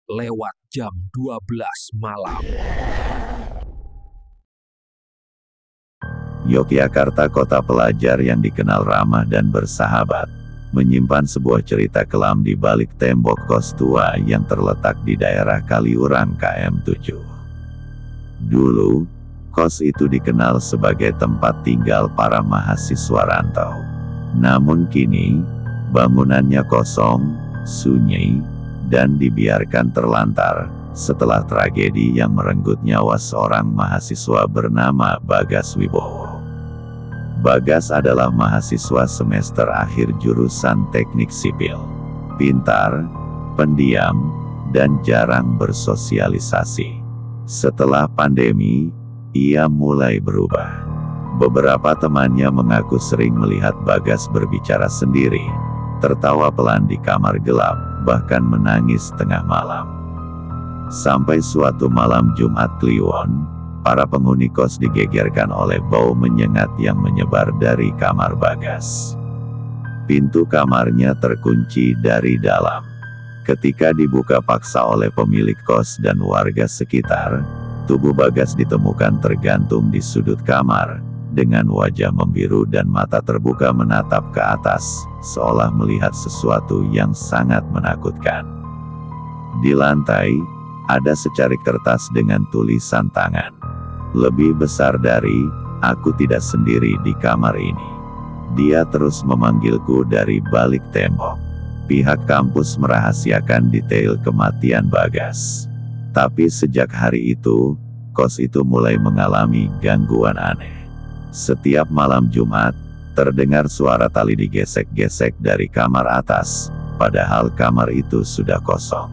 lewat jam 12 malam. Yogyakarta, kota pelajar yang dikenal ramah dan bersahabat, menyimpan sebuah cerita kelam di balik tembok kos tua yang terletak di daerah Kaliurang KM 7. Dulu, kos itu dikenal sebagai tempat tinggal para mahasiswa rantau. Namun kini, bangunannya kosong, sunyi, dan dibiarkan terlantar setelah tragedi yang merenggut nyawa seorang mahasiswa bernama Bagas Wibowo. Bagas adalah mahasiswa semester akhir jurusan teknik sipil. Pintar, pendiam, dan jarang bersosialisasi. Setelah pandemi, ia mulai berubah. Beberapa temannya mengaku sering melihat Bagas berbicara sendiri, tertawa pelan di kamar gelap, bahkan menangis tengah malam. Sampai suatu malam Jumat Kliwon, para penghuni kos digegerkan oleh bau menyengat yang menyebar dari kamar Bagas. Pintu kamarnya terkunci dari dalam. Ketika dibuka paksa oleh pemilik kos dan warga sekitar, tubuh Bagas ditemukan tergantung di sudut kamar, dengan wajah membiru dan mata terbuka menatap ke atas, seolah melihat sesuatu yang sangat menakutkan. Di lantai, ada secarik kertas dengan tulisan tangan. Lebih besar dari, "Aku tidak sendiri di kamar ini." Dia terus memanggilku dari balik tembok. Pihak kampus merahasiakan detail kematian Bagas. Tapi sejak hari itu, kos itu mulai mengalami gangguan aneh. Setiap malam Jumat, terdengar suara tali digesek-gesek dari kamar atas, padahal kamar itu sudah kosong.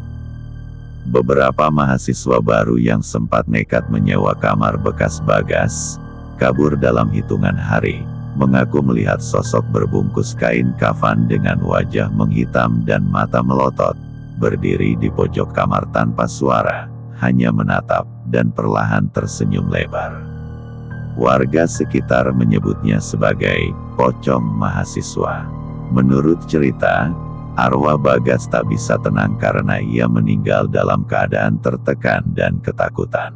Beberapa mahasiswa baru yang sempat nekat menyewa kamar bekas Bagas, kabur dalam hitungan hari, mengaku melihat sosok berbungkus kain kafan dengan wajah menghitam dan mata melotot, berdiri di pojok kamar tanpa suara, hanya menatap, dan perlahan tersenyum lebar. Warga sekitar menyebutnya sebagai pocong mahasiswa. Menurut cerita, arwah Bagas tak bisa tenang karena ia meninggal dalam keadaan tertekan dan ketakutan.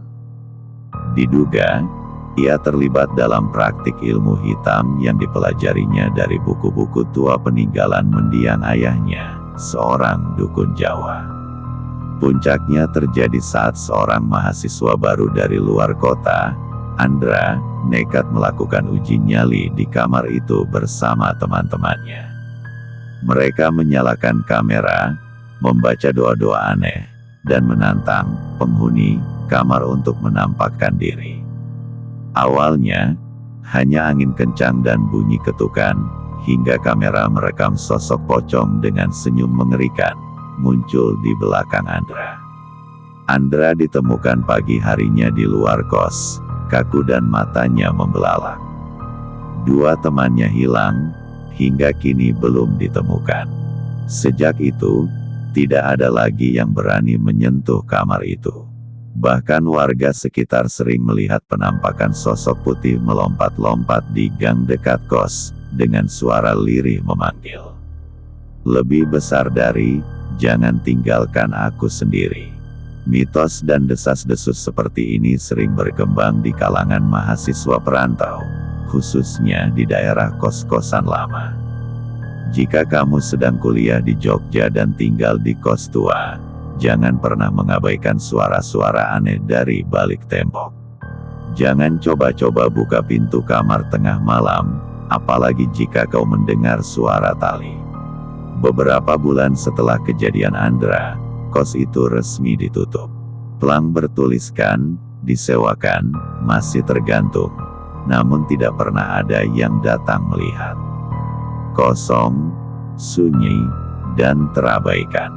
Diduga, ia terlibat dalam praktik ilmu hitam yang dipelajarinya dari buku-buku tua peninggalan mendiang ayahnya, seorang dukun Jawa. Puncaknya terjadi saat seorang mahasiswa baru dari luar kota, Andra, nekat melakukan uji nyali di kamar itu bersama teman-temannya. Mereka menyalakan kamera, membaca doa-doa aneh, dan menantang penghuni kamar untuk menampakkan diri. Awalnya, hanya angin kencang dan bunyi ketukan, hingga kamera merekam sosok pocong dengan senyum mengerikan, muncul di belakang Andra. Andra ditemukan pagi harinya di luar kos, kaku dan matanya membelalak. Dua temannya hilang, hingga kini belum ditemukan. Sejak itu, tidak ada lagi yang berani menyentuh kamar itu. Bahkan warga sekitar sering melihat penampakan sosok putih melompat-lompat di gang dekat kos, dengan suara lirih memanggil. Lebih besar dari, "Jangan tinggalkan aku sendiri." Mitos dan desas-desus seperti ini sering berkembang di kalangan mahasiswa perantau, khususnya di daerah kos-kosan lama. Jika kamu sedang kuliah di Jogja dan tinggal di kos tua, jangan pernah mengabaikan suara-suara aneh dari balik tembok. Jangan coba-coba buka pintu kamar tengah malam, apalagi jika kau mendengar suara tali. Beberapa bulan setelah kejadian Andra, kos itu resmi ditutup. Pelang bertuliskan, "Disewakan," masih tergantung, namun tidak pernah ada yang datang melihat. Kosong, sunyi, dan terabaikan.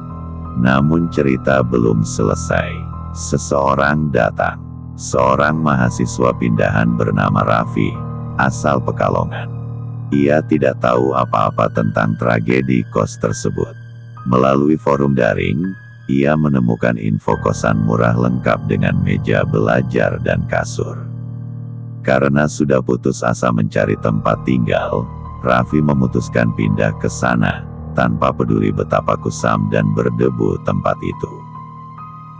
Namun cerita belum selesai. Seseorang datang. Seorang mahasiswa pindahan bernama Raffi, asal Pekalongan. Ia tidak tahu apa-apa tentang tragedi kos tersebut. Melalui forum daring, ia menemukan info kosan murah lengkap dengan meja belajar dan kasur. Karena sudah putus asa mencari tempat tinggal, Raffi memutuskan pindah ke sana, tanpa peduli betapa kusam dan berdebu tempat itu.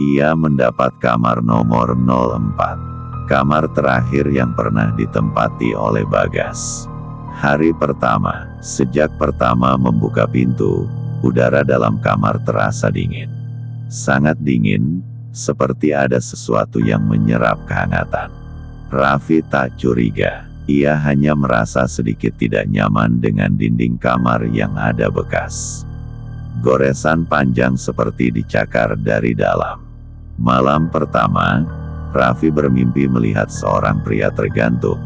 Ia mendapat kamar nomor 04. Kamar terakhir yang pernah ditempati oleh Bagas. Hari pertama, sejak pertama membuka pintu, udara dalam kamar terasa dingin. Sangat dingin, seperti ada sesuatu yang menyerap kehangatan. Raffi tak curiga, ia hanya merasa sedikit tidak nyaman dengan dinding kamar yang ada bekas goresan panjang seperti dicakar dari dalam. Malam pertama, Raffi bermimpi melihat seorang pria tergantung.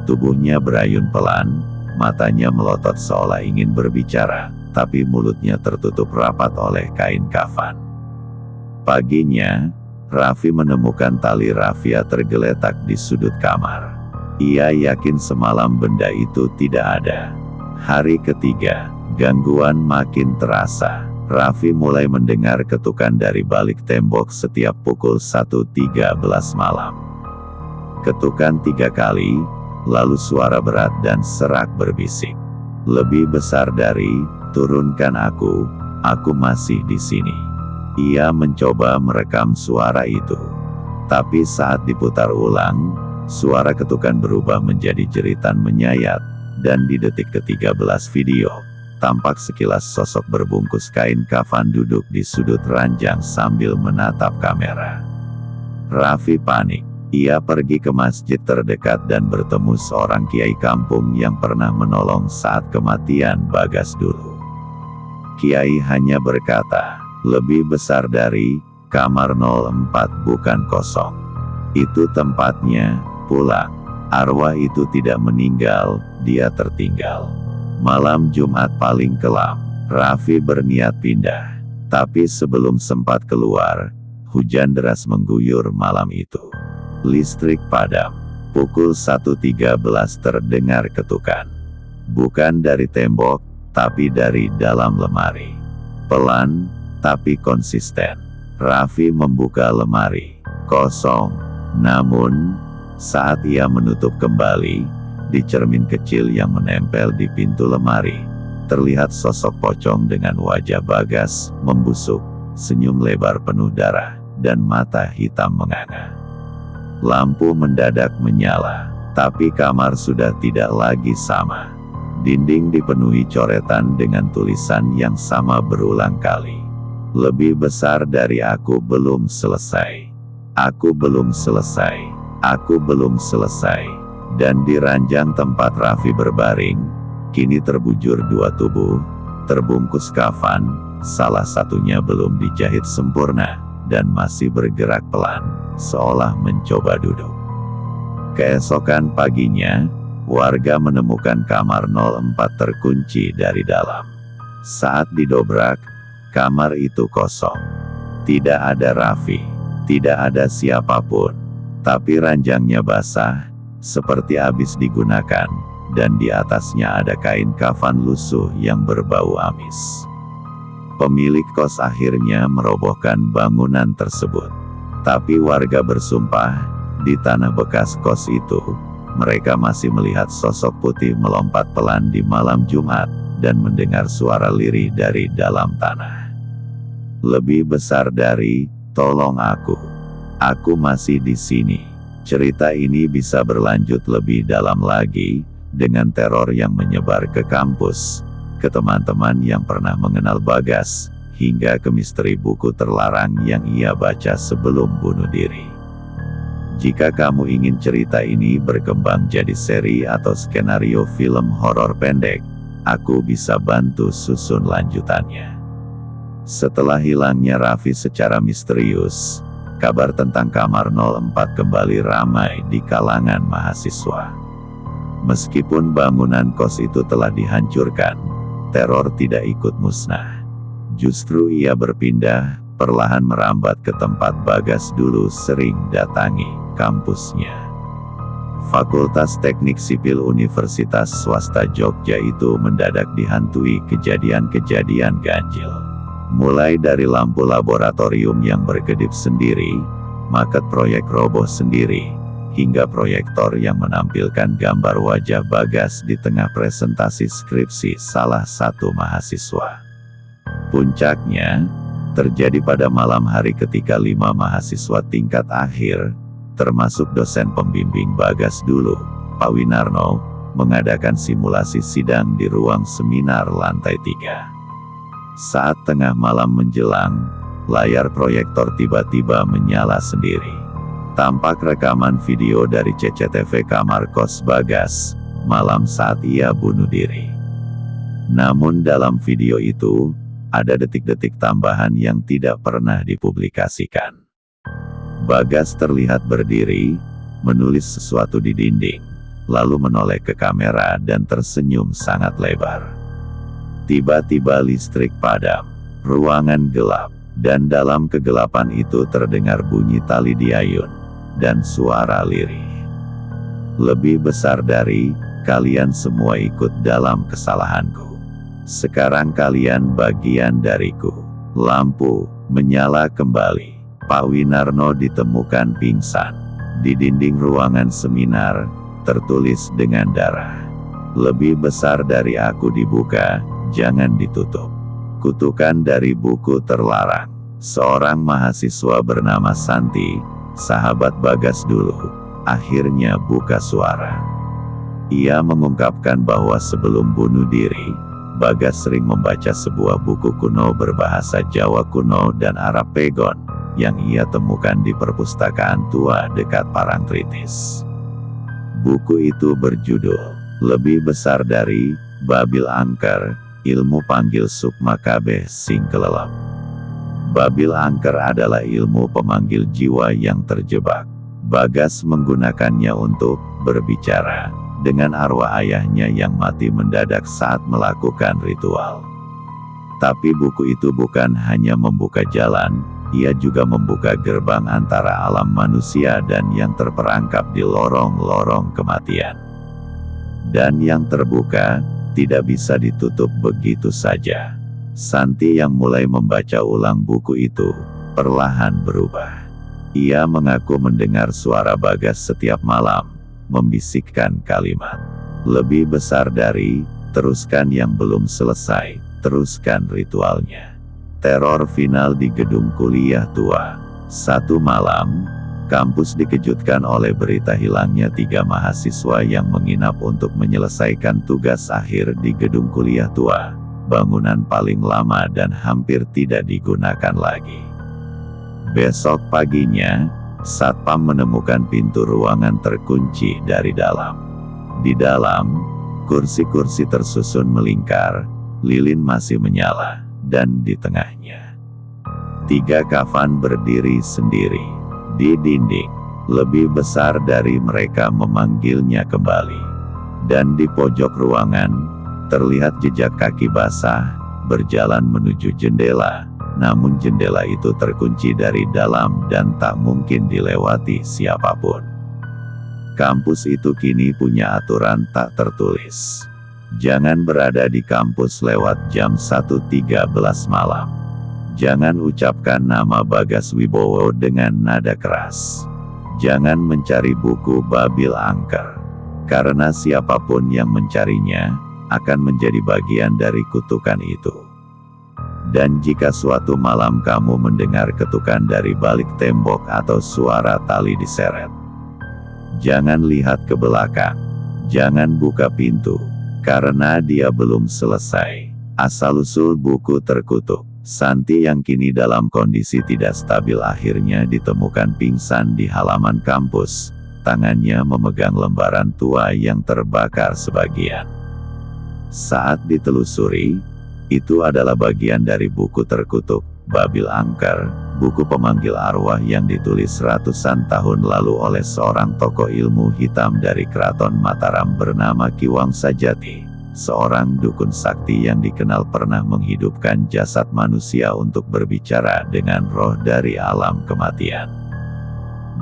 Tubuhnya berayun pelan, matanya melotot seolah ingin berbicara, tapi mulutnya tertutup rapat oleh kain kafan. Paginya, Raffi menemukan tali rafia tergeletak di sudut kamar. Ia yakin semalam benda itu tidak ada. Hari ketiga, gangguan makin terasa. Raffi mulai mendengar ketukan dari balik tembok setiap pukul 1.13 malam. Ketukan 3 kali, lalu suara berat dan serak berbisik. Lebih besar dari, turunkan aku masih di sini. Ia mencoba merekam suara itu. Tapi saat diputar ulang, suara ketukan berubah menjadi jeritan menyayat, dan di detik ke-13 video, tampak sekilas sosok berbungkus kain kafan duduk di sudut ranjang sambil menatap kamera. Raffi panik. Ia pergi ke masjid terdekat dan bertemu seorang kiai kampung yang pernah menolong saat kematian Bagas dulu. Kiai hanya berkata, lebih besar dari kamar 04 bukan kosong. Itu tempatnya, pulang. Arwah itu tidak meninggal, dia tertinggal. Malam Jumat paling kelam, Raffi berniat pindah. Tapi sebelum sempat keluar, hujan deras mengguyur malam itu. Listrik padam. Pukul 1.13 terdengar ketukan. Bukan dari tembok, tapi dari dalam lemari. Pelan, tapi konsisten. Raffi membuka lemari. Kosong. Namun, saat ia menutup kembali, di cermin kecil yang menempel di pintu lemari, terlihat sosok pocong dengan wajah Bagas, membusuk, senyum lebar penuh darah, dan mata hitam menganga. Lampu mendadak menyala, tapi kamar sudah tidak lagi sama. Dinding dipenuhi coretan dengan tulisan yang sama berulang kali. Lebih besar dari aku belum selesai. Aku belum selesai. Aku belum selesai. Dan di ranjang tempat Raffi berbaring, kini terbujur 2 tubuh, terbungkus kafan, salah satunya belum dijahit sempurna, dan masih bergerak pelan, seolah mencoba duduk. Keesokan paginya, warga menemukan kamar 04 terkunci dari dalam. Saat didobrak, kamar itu kosong. Tidak ada Raffi, tidak ada siapapun, tapi ranjangnya basah, seperti habis digunakan, dan di atasnya ada kain kafan lusuh yang berbau amis. Pemilik kos akhirnya merobohkan bangunan tersebut. Tapi warga bersumpah, di tanah bekas kos itu, mereka masih melihat sosok putih melompat pelan di malam Jumat, dan mendengar suara lirih dari dalam tanah. Lebih besar dari, tolong aku masih di sini. Cerita ini bisa berlanjut lebih dalam lagi, dengan teror yang menyebar ke kampus, ke teman-teman yang pernah mengenal Bagas, hingga ke misteri buku terlarang yang ia baca sebelum bunuh diri. Jika kamu ingin cerita ini berkembang jadi seri atau skenario film horor pendek, aku bisa bantu susun lanjutannya. Setelah hilangnya Raffi secara misterius, kabar tentang kamar 04 kembali ramai di kalangan mahasiswa. Meskipun bangunan kos itu telah dihancurkan, teror tidak ikut musnah. Justru ia berpindah, perlahan merambat ke tempat Bagas dulu sering datangi, kampusnya. Fakultas Teknik Sipil Universitas Swasta Jogja itu mendadak dihantui kejadian-kejadian ganjil. Mulai dari lampu laboratorium yang berkedip sendiri, maket proyek roboh sendiri, hingga proyektor yang menampilkan gambar wajah Bagas di tengah presentasi skripsi salah satu mahasiswa. Puncaknya, terjadi pada malam hari ketika 5 mahasiswa tingkat akhir, termasuk dosen pembimbing Bagas dulu, Pak Winarno, mengadakan simulasi sidang di ruang seminar lantai 3. Saat tengah malam menjelang, layar proyektor tiba-tiba menyala sendiri. Tampak rekaman video dari CCTV kamar kos Bagas, malam saat ia bunuh diri. Namun dalam video itu, ada detik-detik tambahan yang tidak pernah dipublikasikan. Bagas terlihat berdiri, menulis sesuatu di dinding, lalu menoleh ke kamera dan tersenyum sangat lebar. Tiba-tiba listrik padam, ruangan gelap, dan dalam kegelapan itu terdengar bunyi tali diayun, dan suara lirih. Lebih besar dari, kalian semua ikut dalam kesalahanku. Sekarang kalian bagian dariku. Lampu menyala kembali. Pak Winarno ditemukan pingsan. Di dinding ruangan seminar, tertulis dengan darah. Lebih besar dari aku dibuka, jangan ditutup. Kutukan dari buku terlarang. Seorang mahasiswa bernama Santi, sahabat Bagas dulu, akhirnya buka suara. Ia mengungkapkan bahwa sebelum bunuh diri, Bagas sering membaca sebuah buku kuno berbahasa Jawa kuno dan Arab Pegon, yang ia temukan di perpustakaan tua dekat Parangtritis. Buku itu berjudul, Lebih Besar Dari, Babil Angker, Ilmu Panggil Sukma Kabeh Sing Kelelep. Babil Angker adalah ilmu pemanggil jiwa yang terjebak. Bagas menggunakannya untuk berbicara dengan arwah ayahnya yang mati mendadak saat melakukan ritual. Tapi buku itu bukan hanya membuka jalan, ia juga membuka gerbang antara alam manusia dan yang terperangkap di lorong-lorong kematian. Dan yang terbuka, tidak bisa ditutup begitu saja. Santi yang mulai membaca ulang buku itu, perlahan berubah. Ia mengaku mendengar suara Bagas setiap malam, membisikkan kalimat, lebih besar dari, teruskan yang belum selesai, teruskan ritualnya. Teror final di gedung kuliah tua. Satu malam, kampus dikejutkan oleh berita hilangnya 3 mahasiswa yang menginap untuk menyelesaikan tugas akhir di gedung kuliah tua, bangunan paling lama dan hampir tidak digunakan lagi. Besok paginya, Satpam menemukan pintu ruangan terkunci dari dalam. Di dalam, kursi-kursi tersusun melingkar, lilin masih menyala, dan di tengahnya 3 kafan berdiri sendiri. Di dinding, lebih besar dari mereka memanggilnya kembali. Dan di pojok ruangan, terlihat jejak kaki basah, berjalan menuju jendela. Namun jendela itu terkunci dari dalam dan tak mungkin dilewati siapapun. Kampus itu kini punya aturan tak tertulis. Jangan berada di kampus lewat jam 1.13 malam. Jangan ucapkan nama Bagas Wibowo dengan nada keras. Jangan mencari buku Babil Angker. Karena siapapun yang mencarinya, akan menjadi bagian dari kutukan itu. Dan jika suatu malam kamu mendengar ketukan dari balik tembok atau suara tali diseret, jangan lihat ke belakang, jangan buka pintu, karena dia belum selesai. Asal-usul buku terkutuk. Santi yang kini dalam kondisi tidak stabil akhirnya ditemukan pingsan di halaman kampus, tangannya memegang lembaran tua yang terbakar sebagian. Saat ditelusuri, itu adalah bagian dari buku terkutuk, Babil Angker, buku pemanggil arwah yang ditulis ratusan tahun lalu oleh seorang tokoh ilmu hitam dari Keraton Mataram bernama Ki Wangsa Jati, seorang dukun sakti yang dikenal pernah menghidupkan jasad manusia untuk berbicara dengan roh dari alam kematian.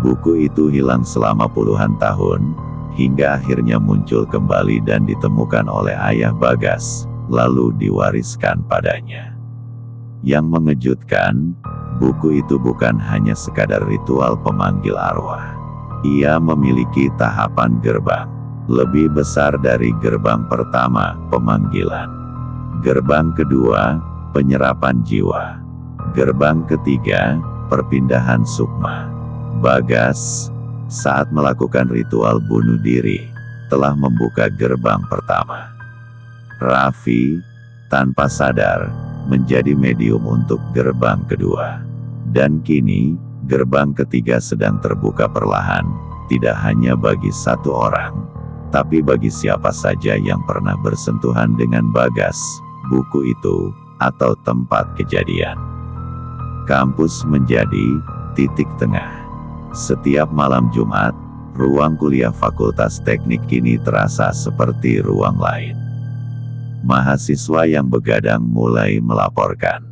Buku itu hilang selama puluhan tahun, hingga akhirnya muncul kembali dan ditemukan oleh ayah Bagas, lalu diwariskan padanya. Yang mengejutkan, buku itu bukan hanya sekadar ritual pemanggil arwah. Ia memiliki tahapan gerbang, lebih besar dari gerbang pertama, pemanggilan. Gerbang kedua, penyerapan jiwa. Gerbang ketiga, perpindahan sukma. Bagas, saat melakukan ritual bunuh diri, telah membuka gerbang pertama. Raffi, tanpa sadar, menjadi medium untuk gerbang kedua. Dan kini, gerbang ketiga sedang terbuka perlahan, tidak hanya bagi satu orang, tapi bagi siapa saja yang pernah bersentuhan dengan Bagas, buku itu, atau tempat kejadian. Kampus menjadi titik tengah. Setiap malam Jumat, ruang kuliah Fakultas Teknik kini terasa seperti ruang lain. Mahasiswa yang begadang mulai melaporkan.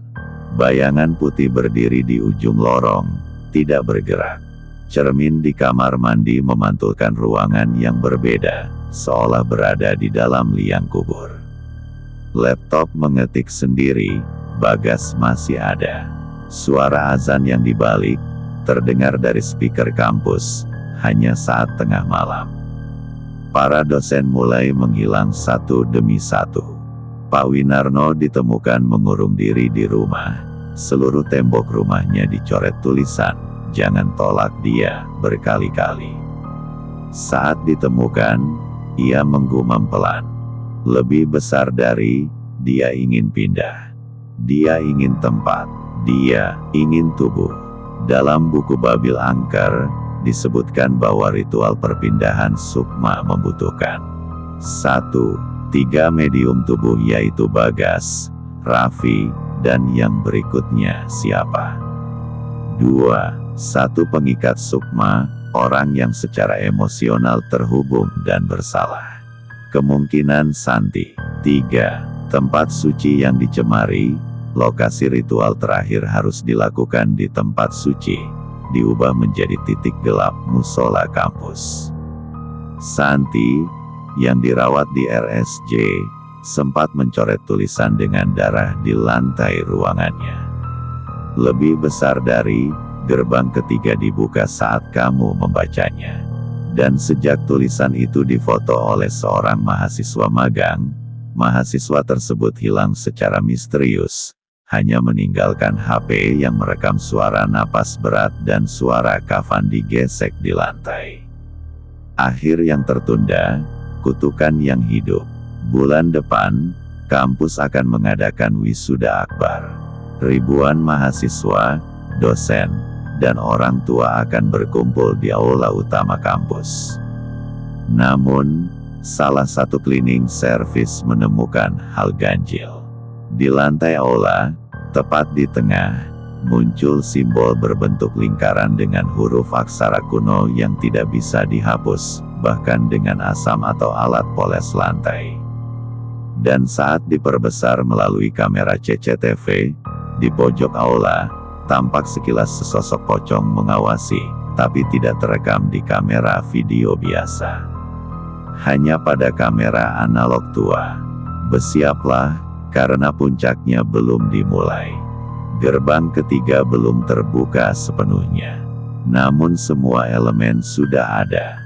Bayangan putih berdiri di ujung lorong, tidak bergerak. Cermin di kamar mandi memantulkan ruangan yang berbeda, seolah berada di dalam liang kubur. Laptop mengetik sendiri, Bagas masih ada. Suara azan yang dibalik, terdengar dari speaker kampus, hanya saat tengah malam. Para dosen mulai menghilang satu demi satu. Pak Winarno ditemukan mengurung diri di rumah. Seluruh tembok rumahnya dicoret tulisan, "Jangan tolak dia," berkali-kali. Saat ditemukan, ia menggumam pelan. Lebih besar dari, dia ingin pindah. Dia ingin tempat. Dia ingin tubuh. Dalam buku Babil Angker, disebutkan bahwa ritual perpindahan sukma membutuhkan 1. 3 medium tubuh, yaitu Bagas, Raffi, dan yang berikutnya siapa. 2. 1 pengikat sukma, orang yang secara emosional terhubung dan bersalah. Kemungkinan Santi. 3. Tempat suci yang dicemari. Lokasi ritual terakhir harus dilakukan di tempat suci, diubah menjadi titik gelap musola kampus. Santi, yang dirawat di RSJ, sempat mencoret tulisan dengan darah di lantai ruangannya. Lebih besar dari, gerbang ketiga dibuka saat kamu membacanya. Dan sejak tulisan itu difoto oleh seorang mahasiswa magang, mahasiswa tersebut hilang secara misterius. Hanya meninggalkan HP yang merekam suara napas berat dan suara kafan digesek di lantai. Akhir yang tertunda, kutukan yang hidup. Bulan depan, kampus akan mengadakan wisuda akbar. Ribuan mahasiswa, dosen, dan orang tua akan berkumpul di aula utama kampus. Namun, salah satu cleaning service menemukan hal ganjil. Di lantai aula, tepat di tengah, muncul simbol berbentuk lingkaran dengan huruf aksara kuno yang tidak bisa dihapus, bahkan dengan asam atau alat poles lantai. Dan saat diperbesar melalui kamera CCTV, di pojok aula, tampak sekilas sesosok pocong mengawasi, tapi tidak terekam di kamera video biasa. Hanya pada kamera analog tua. Bersiaplah, karena puncaknya belum dimulai. Gerbang ketiga belum terbuka sepenuhnya. Namun semua elemen sudah ada.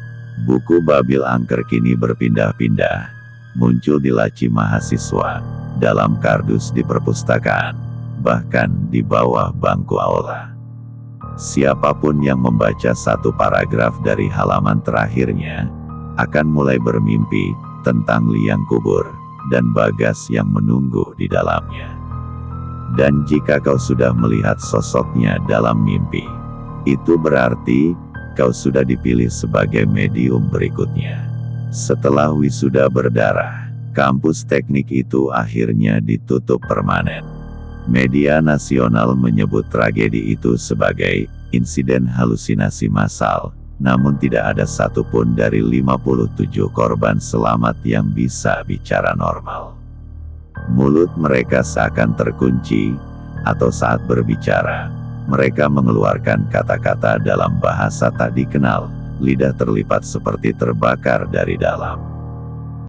Buku Babil Angker kini berpindah-pindah, muncul di laci mahasiswa, dalam kardus di perpustakaan, bahkan di bawah bangku aula. Siapapun yang membaca satu paragraf dari halaman terakhirnya, akan mulai bermimpi tentang liang kubur dan Bagas yang menunggu di dalamnya. Dan jika kau sudah melihat sosoknya dalam mimpi, itu berarti kau sudah dipilih sebagai medium berikutnya. Setelah wisuda berdarah, kampus teknik itu akhirnya ditutup permanen. Media nasional menyebut tragedi itu sebagai insiden halusinasi massal. Namun tidak ada satupun dari 57 korban selamat yang bisa bicara normal. Mulut mereka seakan terkunci, atau saat berbicara, mereka mengeluarkan kata-kata dalam bahasa tak dikenal, lidah terlipat seperti terbakar dari dalam.